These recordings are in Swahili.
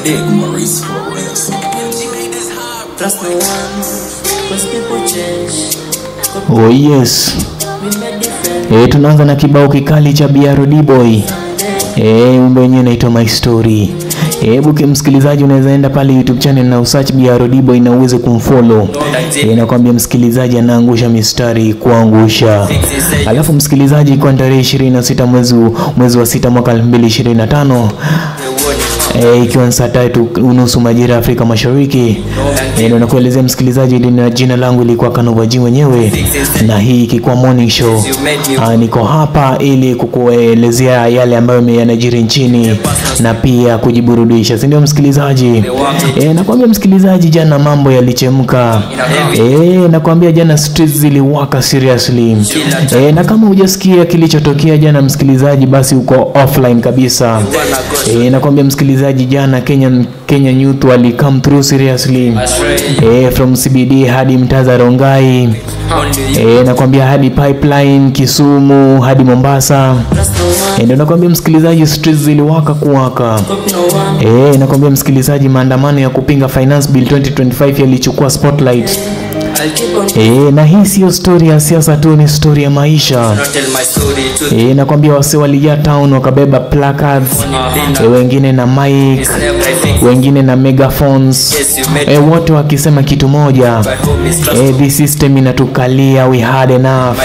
Big Maurice for real. Trust no one, cause people change. Oh yes. Tunaanza na kibao kikali cha BRD Boy. Wimbo wenyewe unaitwa My Story. Hebu msikilizaji unaweza enda pale YouTube channel na usearch BRD Boy na uweze kumfollow. Nakwambia msikilizaji anaangusha mistari kuangusha. Alafu msikilizaji, kwa tarehe 26 mwezi wa 6 mwaka 2025 ikiwa saa 3:30 majira ya Afrika Mashariki, ndio nakuelezea msikilizaji, jina langu lilikuwa Kanova G mwenyewe, na hii ikikuwa morning show. Niko hapa ili kukuelezea yale ambayo yanajiri nchini na pia kujiburudisha, si ndio msikilizaji? Nakwambia msikilizaji, jana mambo yalichemka. Nakwambia jana streets ziliwaka seriously. Na kama hujasikia kilichotokea jana msikilizaji, basi uko offline kabisa. Nakwambia msikilizaji, jana Kenya youth wali come through seriously. From CBD hadi Mtaza Rongai. Nakwambia hadi Pipeline, Kisumu hadi Mombasa. Ndio nakwambia msikilizaji, streets ziliwaka kuwaka. Nakwambia msikilizaji, maandamano ya kupinga finance bill 2025 yalichukua spotlight. Na hii sio story ya siasa tu, ni story ya maisha. Nakwambia wase walijaa town wakabeba placards, wengine na mic, wengine na megaphones, wote wakisema kitu moja, the system inatukalia, we had enough.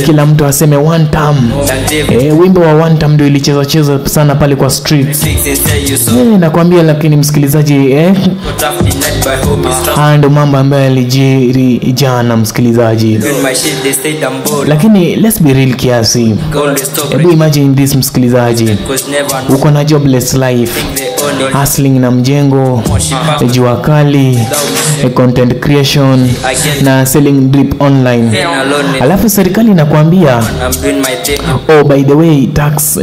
Kila mtu aseme one time. Wimbo wa one time ndio ilicheza sana pale kwa streets. Nakwambia lakini msikilizaji, ndio mambo ambayo yalijiri jana msikilizaji. Lakini let's be real kiasi. Hebu imagine this msikilizaji, uko na jobless life, hustling na mjengo, jua kali, content creation na selling drip online. Alafu serikali inakuambia, oh by the way, tax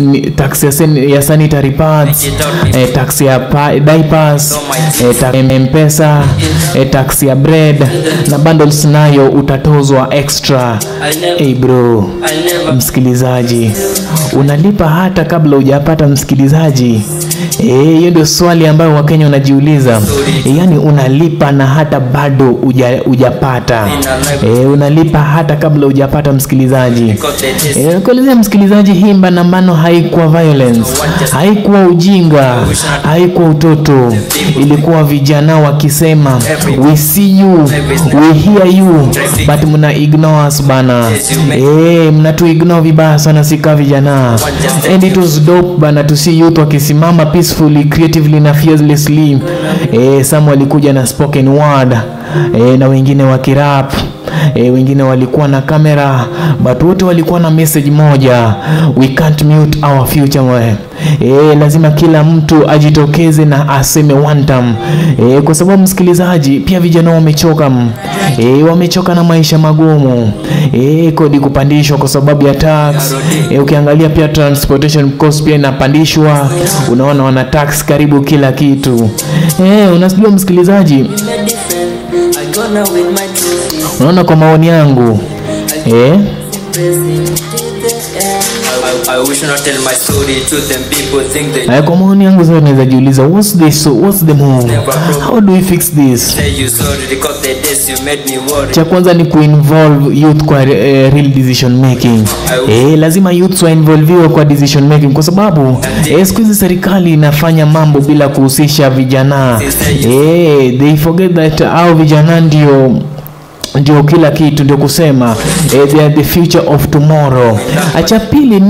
ya sanitary pads, tax ya diapers, tax ya M-Pesa, tax ya bread na bundles nayo utatozwa extra. Bro msikilizaji, unalipa hata kabla hujapata msikilizaji? Hiyo ndio swali ambayo Wakenya wanajiuliza. Yani unalipa na hata bado hujapata. Unalipa hata kabla hujapata msikilizaji. Kuelezea msikilizaji, hii maandamano haikuwa violence, haikuwa ujinga, haikuwa utoto. Ilikuwa vijana wakisema we see you, we hear you, but mna ignore us bana. Mnatu ignore vibaya sana sika vijana. And it was dope bana to see youth wakisimama peacefully, creatively na fearlessly. Some walikuja na spoken word, na wengine wakirap, wengine walikuwa na kamera, but wote walikuwa na message moja: we can't mute our future. Lazima kila mtu ajitokeze na aseme one time. Kwa sababu msikilizaji, pia vijana wamechoka. Wamechoka na maisha magumu. Kodi kupandishwa kwa sababu ya tax. Ukiangalia pia transportation cost pia inapandishwa. Unaona wana tax karibu kila kitu. Unasijua msikilizaji, unaona kwa maoni yangu, I wish not tell my story to them, people think they kwa maoni yangu sasa naweza jiuliza, what's this, what's the move, how do we fix this? say you sorry because the days you made me worry. Cha kwanza ni kuinvolve youth kwa real decision making. Lazima youth wa involve kwa decision making, kwa sababu siku hizi serikali inafanya mambo bila kuhusisha vijana. They forget that our vijana ndio kila kitu, ndio kusema they are the future of tomorrow. Cha pili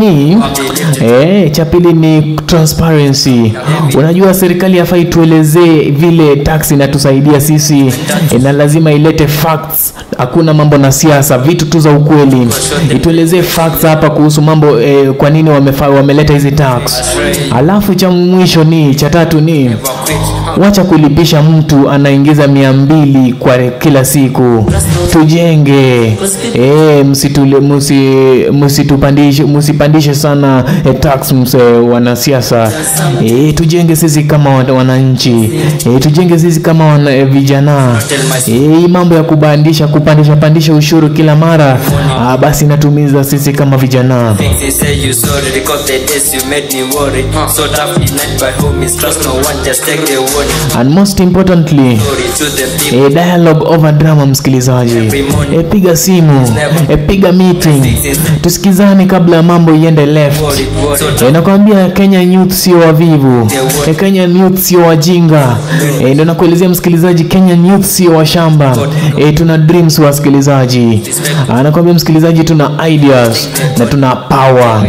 ni transparency. Unajua serikali hafai tuelezee vile tax inatusaidia sisi, na lazima ilete facts. Hakuna mambo na siasa, vitu tu za ukweli. Ituelezee facts hapa kuhusu mambo, kwa nini wameleta hizi tax. Alafu cha tatu ni wacha kulipisha mtu anaingiza 200 kwa kila siku. tujenge. Msipandishe sana tax wanasiasa. Tujenge sisi kama wananchi. Tujenge sisi kama vijana. Mambo ya kupandisha ushuru kila mara basi natumiza sisi kama vijana. And most importantly, dialogue over drama msikilizaji. Piga simu, piga meeting, tusikizane kabla mambo iende left. Nakwambia Kenya youth sio wavivu, Kenya youth sio wajinga. Ndio nakuelezea msikilizaji, Kenya youth sio washamba. Tuna dreams wasikilizaji. Nakwambia msikilizaji, tuna ideas na tuna power.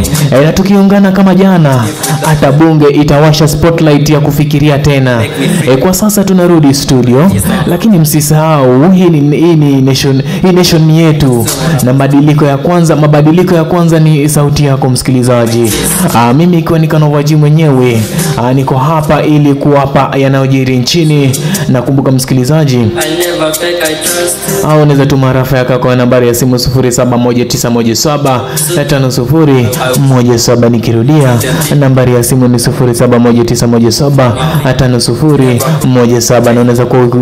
Na tukiungana kama jana, hata bunge itawasha spotlight ya kufikiria tena. Kwa sasa tunarudi studio, lakini msisahau hii ni nation yetu, na mabadiliko ya kwanza ni sauti yako msikilizaji. Mimi ikiwa ni Kanovaji mwenyewe, niko hapa ili kuwapa yanayojiri nchini. Na kumbuka msikilizaji, unaweza tuma rafa yako kwa nambari ya simu 0719175017. Nikirudia, nambari ya simu ni 0719175017. Na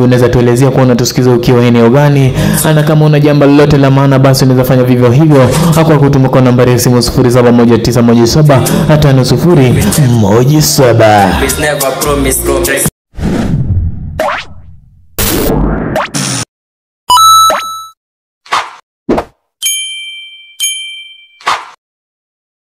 unaweza tuelezea kwa unatusikiza ukiwa eneo gani, na kama una jambo lolote la maana basi unaweza fanya vivyo hivyo kwa kutuma kwa nambari ya simu 0719175017.